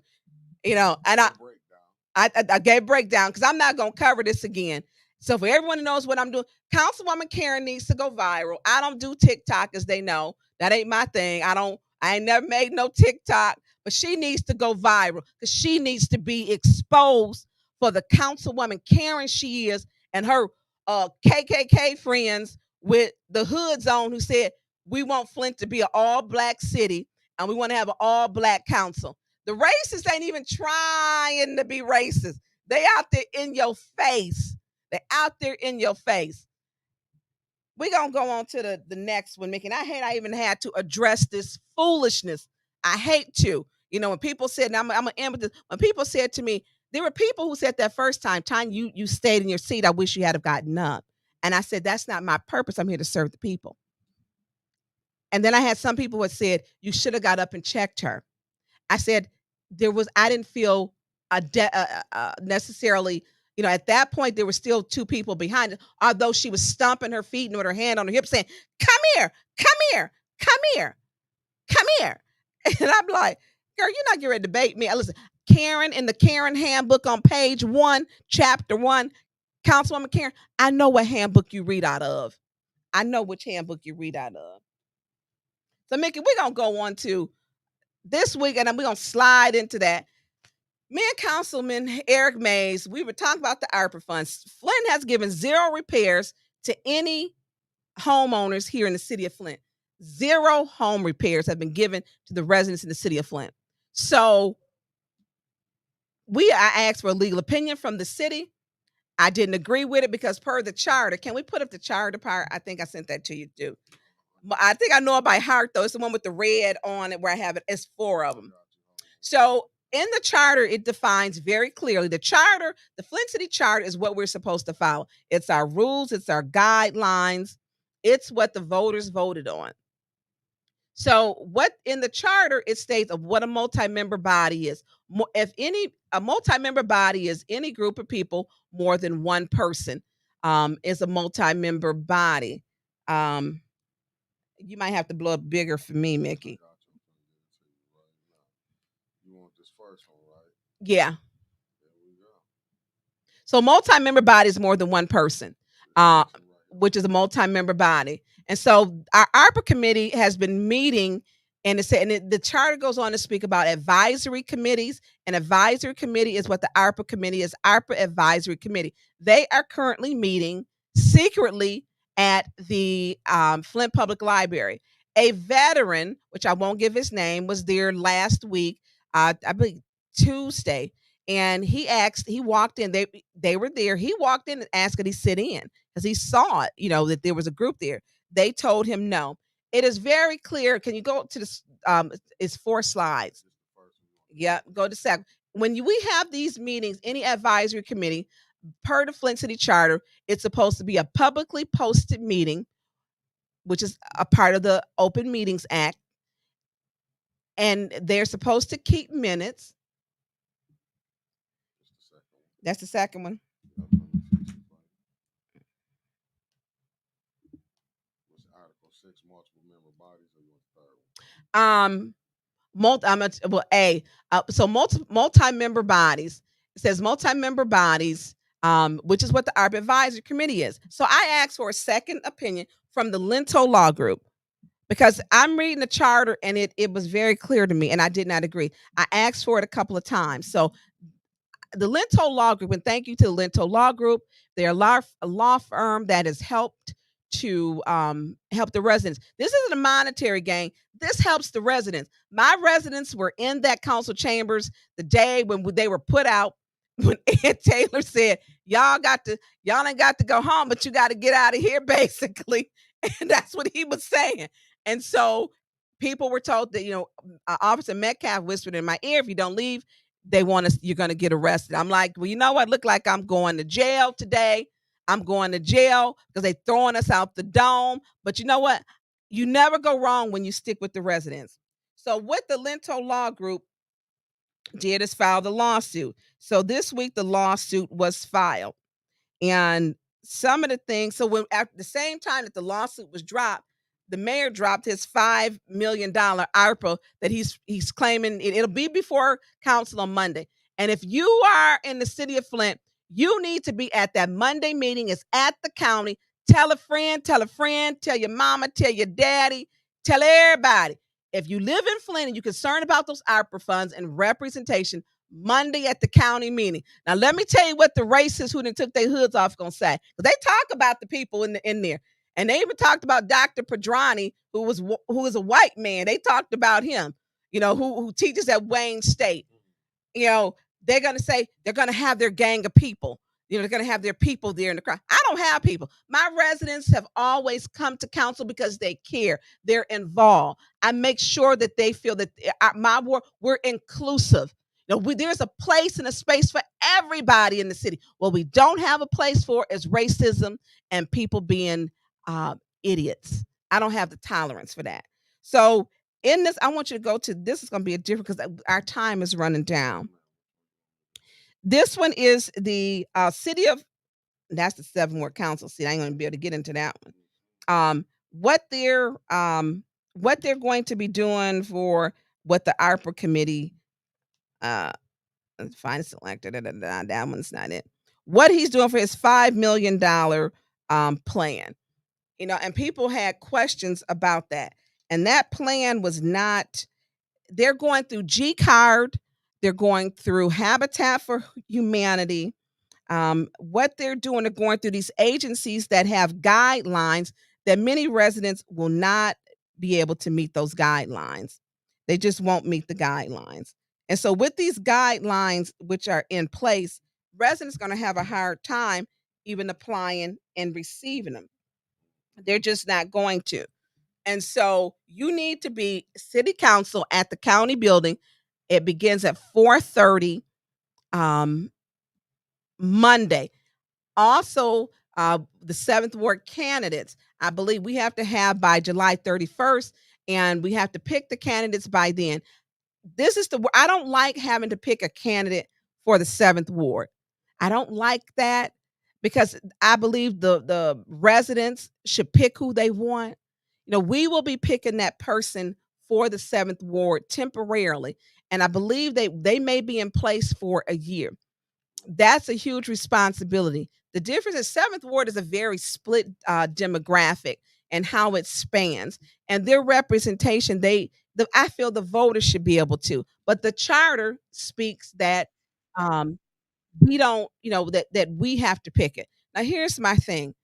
and I gave breakdown because I'm not going to cover this again. So for everyone who knows what I'm doing, Councilwoman Karen needs to go viral. I don't do TikTok, as they know. That ain't my thing. I ain't never made no TikTok, but she needs to go viral because she needs to be exposed for the Councilwoman Karen she is and her KKK friends with the hoods on who said, we want Flint to be an all-black city and we want to have an all-black council. The racists ain't even trying to be racist. They out there in your face. They're out there in your face. We're going to go on to the next one, Mickey. And I hate I even had to address this foolishness. I hate to. When people said, I'm going to end with this. When people said to me, there were people who said that first time, Tonya, you stayed in your seat. I wish you had have gotten up. And I said, that's not my purpose. I'm here to serve the people. And then I had some people who had said, you should have got up and checked her. I said, I didn't feel necessarily, at that point, there were still two people behind it, although she was stomping her feet and with her hand on her hip saying, come here, come here, come here, come here. And I'm like, girl, you're not getting ready to debate me. Listen, Karen, in the Karen handbook on page 1, chapter 1, Councilwoman Karen, I know what handbook you read out of. I know which handbook you read out of. So, Mickey, we're going to go on to this week, and we're going to slide into that. Me and Councilman Eric Mays, we were talking about the ARPA funds. Flint has given 0 repairs to any homeowners here in the city of Flint. 0 home repairs have been given to the residents in the city of Flint. So I asked for a legal opinion from the city. I didn't agree with it because per the charter, can we put up the charter part? I think I sent that to you too. I think I know it by heart though. It's the one with the red on it where I have it. It's 4 of them. So in the charter, it defines very clearly the charter, the Flint City Charter is what we're supposed to follow. It's our rules, it's our guidelines, it's what the voters voted on. So what in the charter, it states of what a multi-member body is. A multi-member body is any group of people more than one person is a multi-member body. You might have to blow up bigger for me, Mickey. Yeah. So multi-member body is more than one person, which is a multi-member body. And so our ARPA committee has been meeting, and the charter goes on to speak about advisory committees. An advisory committee is what the ARPA committee is, ARPA Advisory Committee. They are currently meeting secretly at the Flint Public Library. A veteran, which I won't give his name, was there last week, I believe Tuesday, and he walked in, they were there. He walked in and asked could he sit in because he saw it, that there was a group there. They told him no. It is very clear. Can you go to this? It's 4 slides. Yeah, go to second. When we have these meetings, any advisory committee, per the Flint City Charter, it's supposed to be a publicly posted meeting, which is a part of the Open Meetings Act. And they're supposed to keep minutes. That's the second one. Multi-member bodies. It says multi-member bodies which is what the ARP Advisory Committee is. So I asked for a second opinion from the Lento Law Group because I'm reading the charter and it was very clear to me and I did not agree. I asked for it a couple of times. So the Lento Law Group, and thank you to the Lento Law Group, they're a law firm that has helped to help the residents. This isn't a monetary gain. This helps the residents. My residents were in that council chambers the day when they were put out, when Ed Taylor said, y'all ain't got to go home, but you got to get out of here, basically. And that's what he was saying. And so people were told that, Officer Metcalf whispered in my ear, if you don't leave, you're going to get arrested. I'm like, well, you know what? Look like I'm going to jail today. I'm going to jail because they throwing us out the dome. But you know what? You never go wrong when you stick with the residents. So what the Lento Law Group did is file the lawsuit. So this week the lawsuit was filed. And some of the things, so when at the same time that the lawsuit was dropped, the mayor dropped his $5 million ARPA that he's claiming it'll be before council on Monday. And if you are in the city of Flint, you need to be at that Monday meeting. It's at the county. Tell a friend, tell your mama, tell your daddy, tell everybody. If you live in Flint and you're concerned about those ARPA funds and representation, Monday at the county meeting. Now, let me tell you what the racists who done took their hoods off gonna say. Because they talk about the people in there. And they even talked about Dr. Padrani, who was a white man. They talked about him, who teaches at Wayne State. They're going to say they're going to have their gang of people. They're going to have their people there in the crowd. I don't have people. My residents have always come to council because they care. They're involved. I make sure that they feel that we're inclusive. There's a place and a space for everybody in the city. What we don't have a place for is racism and people being idiots. I don't have the tolerance for that. So in this, I want you to go to, this is going to be a different, because our time is running down. This one is the city of, that's the 7 Ward Council seat. I ain't going to be able to get into that one. What they're going to be doing for what the ARPA committee, find selected, that one's not it. What he's doing for his $5 million plan. And people had questions about that. And that plan was not, they're going through G Card, they're going through Habitat for Humanity. What they're doing, they're going through these agencies that have guidelines that many residents will not be able to meet those guidelines. They just won't meet the guidelines. And so with these guidelines, which are in place, residents are going to have a hard time even applying and receiving them. They're just not going to. And so you need to be city council at the county building. It begins at 4:30 Monday. Also, the 7th Ward candidates, I believe we have to have by July 31st, and we have to pick the candidates by then. I don't like having to pick a candidate for the 7th Ward. I don't like that because I believe the residents should pick who they want. We will be picking that person for the 7th Ward temporarily. And I believe they may be in place for a year. That's a huge responsibility. The difference is 7th Ward is a very split demographic and how it spans. And their representation, I feel the voters should be able to. But the charter speaks that we don't, that we have to pick it. Now, here's my thing.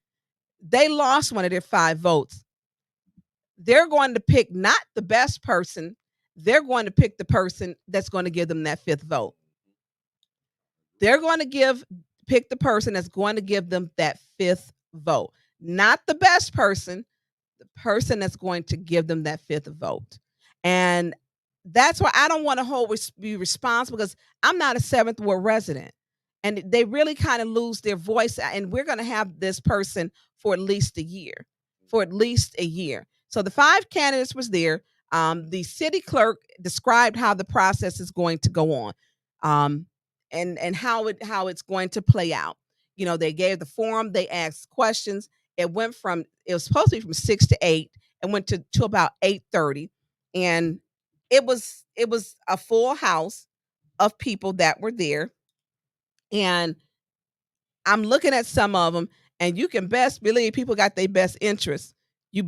They lost one of their 5 votes. They're going to pick not the best person. They're going to pick the person that's going to give them that 5th vote. They're going to pick the person that's going to give them that 5th vote. Not the best person, the person that's going to give them that 5th vote. And that's why I don't want to be responsible, because I'm not a 7th Ward resident. And they really kind of lose their voice. And we're going to have this person for at least a year. So the 5 candidates was there. The city clerk described how the process is going to go on, and how it's going to play out. They gave the forum, they asked questions. It was supposed to be from 6 to 8, and went to about 8:30, and it was a full house of people that were there. And I'm looking at some of them, and you can best believe people got their best interests. You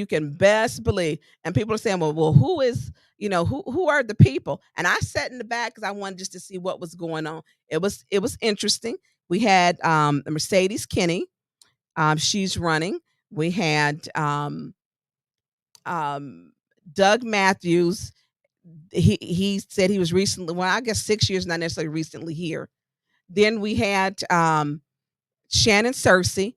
can best believe. And people are saying, well, who is, who are the people? And I sat in the back because I wanted just to see what was going on. It was interesting. We had Mercedes Kenny. She's running. We had um, Doug Matthews. He said he was recently, well, I guess 6 years, not necessarily recently here. Then we had Shannon Cersei.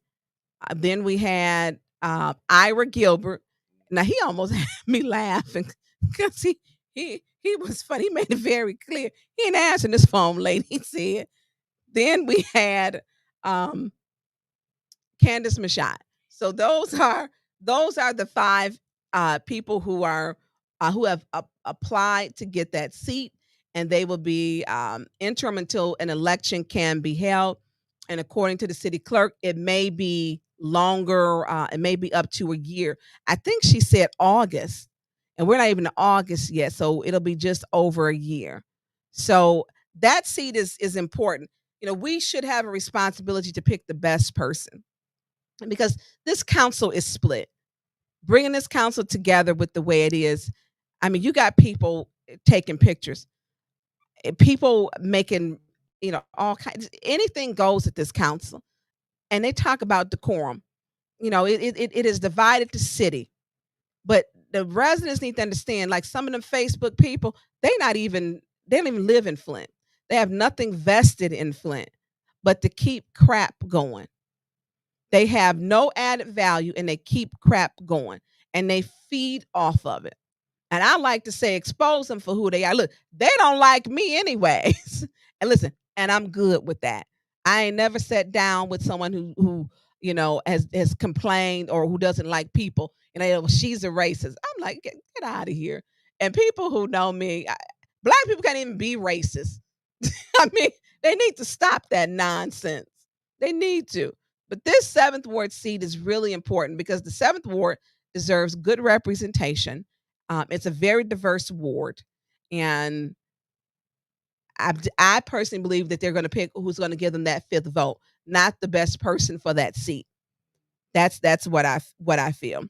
Then we had Ira Gilbert. Now he almost had me laughing because he was funny. He made it very clear he ain't answering this phone, lady. He said. Then we had um, Candace Mashad. So those are the five people who have applied to get that seat, and they will be interim until an election can be held. And according to the city clerk, it may be longer. It may be up to a year. I think she said August, and we're not even in August yet, so it'll be just over a year. So that seat is important. We should have a responsibility to pick the best person because this council is split. Bringing this council together with the way it is, I mean, you got people taking pictures, people making, all kinds, anything goes at this council. And they talk about decorum. It is divided the city, but the residents need to understand, like some of them Facebook people, they don't even live in Flint. They have nothing vested in Flint but to keep crap going. They have no added value and they keep crap going and they feed off of it. And I like to say, expose them for who they are. Look, they don't like me anyways. And listen, and I'm good with that. I ain't never sat down with someone who has complained or who doesn't like people. And well, she's a racist. I'm like, get out of here. And people who know me, black people can't even be racist. I mean, they need to stop that nonsense. They need to. But this seventh ward seat is really important because the seventh ward deserves good representation. It's a very diverse ward, and I personally believe that they're going to pick who's going to give them that fifth vote, not the best person for that seat. That's what I feel.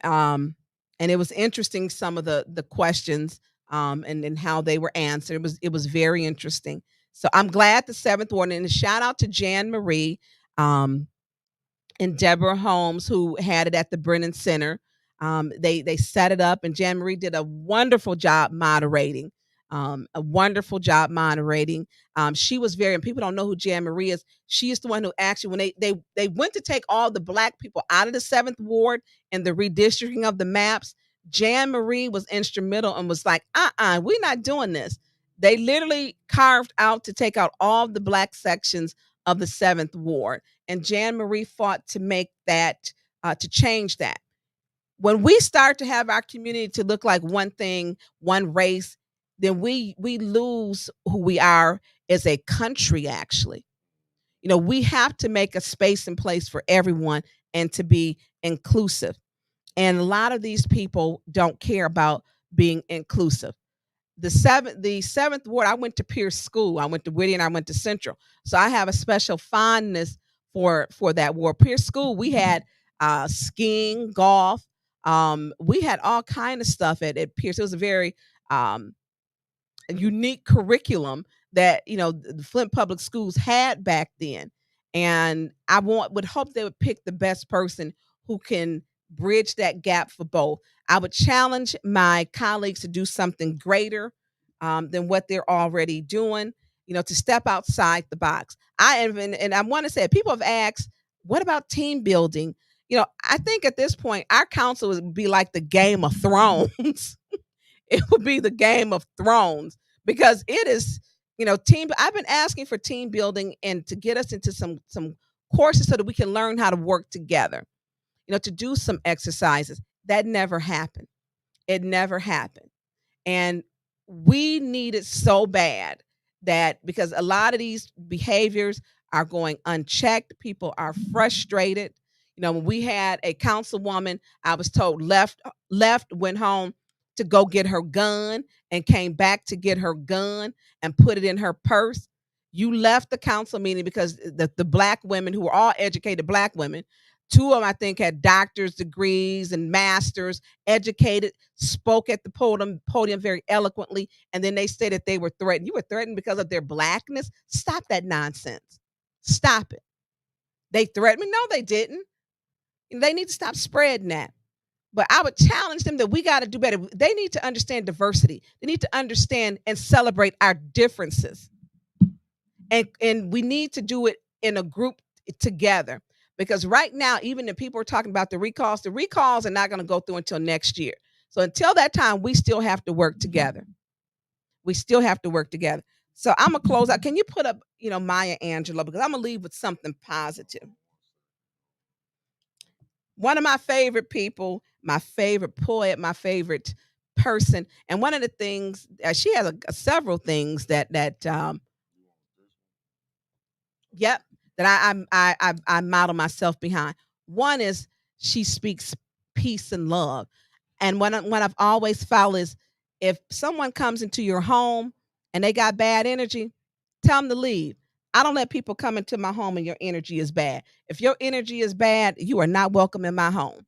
Um, and it was interesting some of the questions and how they were answered. It was very interesting. So I'm glad the seventh ward, and a shout out to Jan Marie. And Deborah Holmes, who had it at the Brennan Center. They set it up, and Jan Marie did a wonderful job moderating. A wonderful job moderating. She was very, and people don't know who Jan Marie is. She is the one who actually, when they went to take all the black people out of the seventh ward and the redistricting of the maps, Jan Marie was instrumental and was like, we're not doing this. They literally carved out to take out all the black sections of the seventh ward. And Jan Marie fought to make that, to change that. When we start to have our community to look like one thing, one race, then we lose who we are as a country, actually. We have to make a space and place for everyone and to be inclusive. And a lot of these people don't care about being inclusive. The seventh ward, I went to Pierce School. I went to Whittier and I went to Central. So I have a special fondness for that ward. Pierce School, we had skiing, golf. We had all kind of stuff at Pierce. It was a very unique curriculum that the Flint Public Schools had back then. And I would hope they would pick the best person who can bridge that gap for both. I would challenge my colleagues to do something greater than what they're already doing, to step outside the box. And I want to say, people have asked, what about team building? I think at this point, our council would be like the Game of Thrones. It would be the Game of Thrones because it is, team. I've been asking for team building and to get us into some courses so that we can learn how to work together, to do some exercises. That never happened. It never happened. And we need it so bad that because a lot of these behaviors are going unchecked, people are frustrated. When we had a councilwoman, I was told left, went home to go get her gun and came back to get her gun and put it in her purse. You left the council meeting because the black women who were all educated black women, two of them I think had doctor's degrees and masters, educated, spoke at the podium very eloquently, and then they said that they were threatened. You were threatened because of their blackness? Stop that nonsense. Stop it. They threatened me? No, they didn't. They need to stop spreading that. But I would challenge them that we got to do better. They need to understand diversity. They need to understand and celebrate our differences. And we need to do it in a group together. Because right now, even if people are talking about the recalls are not going to go through until next year. So until that time, we still have to work together. We still have to work together. So I'm going to close out. Can you put up, Maya Angelou? Because I'm going to leave with something positive. One of my favorite people, my favorite poet, my favorite person. And one of the things, she has several things that I model myself behind. One is she speaks peace and love. And what I've always felt is if someone comes into your home and they got bad energy, tell them to leave. I don't let people come into my home and your energy is bad. If your energy is bad, you are not welcome in my home.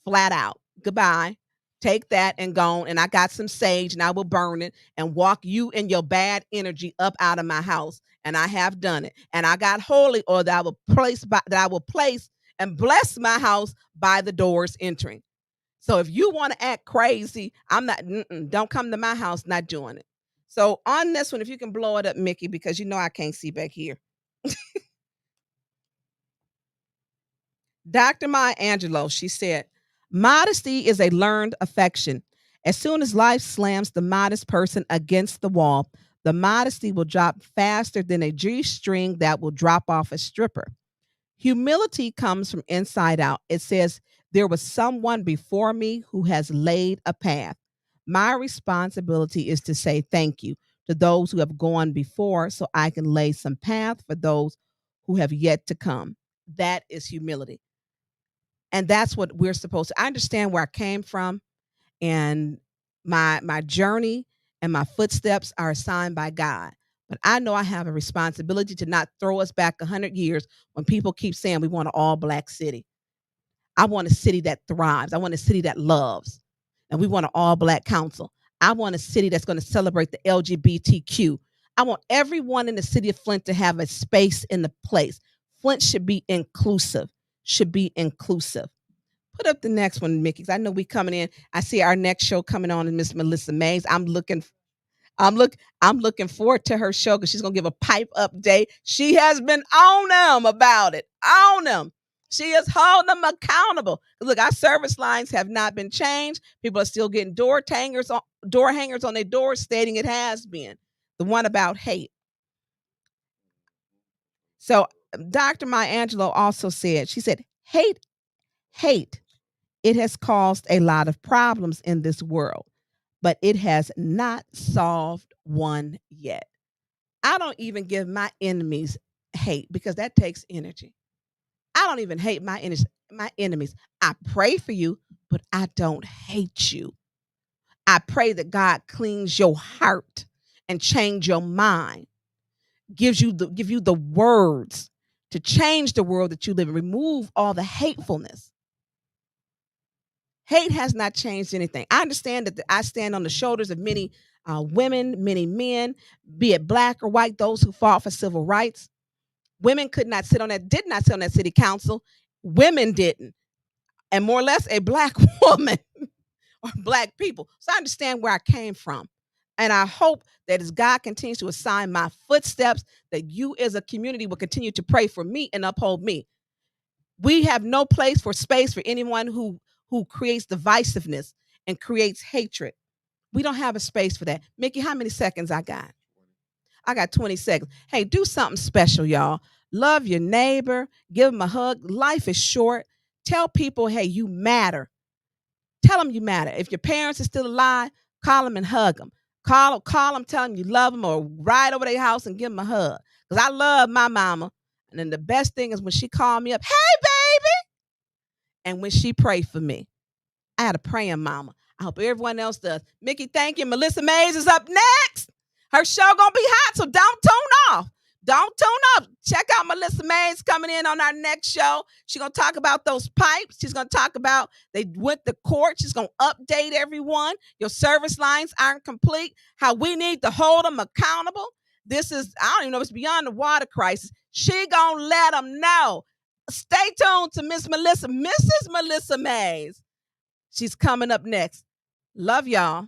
Flat out. Goodbye. Take that and go. And I got some sage and I will burn it and walk you and your bad energy up out of my house. And I have done it. And I got holy oil that I will place and bless my house by the doors entering. So if you want to act crazy, I'm not, don't come to my house, not doing it. So on this one, if you can blow it up, Mickey, because I can't see back here. Dr. Maya Angelou, she said, modesty is a learned affection. As soon as life slams the modest person against the wall, the modesty will drop faster than a G-string that will drop off a stripper. Humility comes from inside out. It says, there was someone before me who has laid a path. My responsibility is to say thank you to those who have gone before so I can lay some path for those who have yet to come. That is humility. And that's what we're supposed to. I understand where I came from, and my journey and my footsteps are assigned by God. But I know I have a responsibility to not throw us back 100 years when people keep saying we want an all black city. I want a city that thrives. I want a city that loves. And we want an all black council. I want a city that's going to celebrate the LGBTQ. I want everyone in the city of Flint to have a space in the place. Flint should be inclusive. Put up the next one, Mickey, 'cause I know we coming in. I see our next show coming on is Miss Melissa Mays. I'm looking forward to her show because she's gonna give a pipe update. She has been on them about it. On them. She is holding them accountable. Look, our service lines have not been changed. People are still getting door hangers on their doors stating it has been. The one about hate. So Dr. Maya Angelou also said, she said, hate, it has caused a lot of problems in this world, but it has not solved one yet. I don't even give my enemies hate because that takes energy. I don't even hate my enemies. I pray for you, but I don't hate you. I pray that God cleans your heart and change your mind, give you the words to change the world that you live in, remove all the hatefulness. Hate has not changed anything. I understand that I stand on the shoulders of many women, many men, be it black or white, those who fought for civil rights. Women did not sit on that city council. Women didn't. And more or less a black woman or black people. So I understand where I came from. And I hope that as God continues to assign my footsteps, that you as a community will continue to pray for me and uphold me. We have no place for space for anyone who creates divisiveness and creates hatred. We don't have a space for that. Mickey, how many seconds I got? I got 20 seconds. Hey, do something special, y'all. Love your neighbor. Give them a hug. Life is short. Tell people, hey, you matter. Tell them you matter. If your parents are still alive, call them and hug them. Call them, tell them you love them, or ride over their house and give them a hug. Because I love my mama. And then the best thing is when she called me up, hey, baby. And when she prayed for me. I had a praying mama. I hope everyone else does. Mickey, thank you. Melissa Mays is up next. Her show gonna be hot, so don't tune off. Don't tune up. Check out Melissa Mays coming in on our next show. She's going to talk about those pipes. She's going to talk about they went to court. She's going to update everyone. Your service lines aren't complete. How we need to hold them accountable. This is, I don't even know if it's beyond the water crisis. She going to let them know. Stay tuned to Mrs. Melissa Mays. She's coming up next. Love y'all.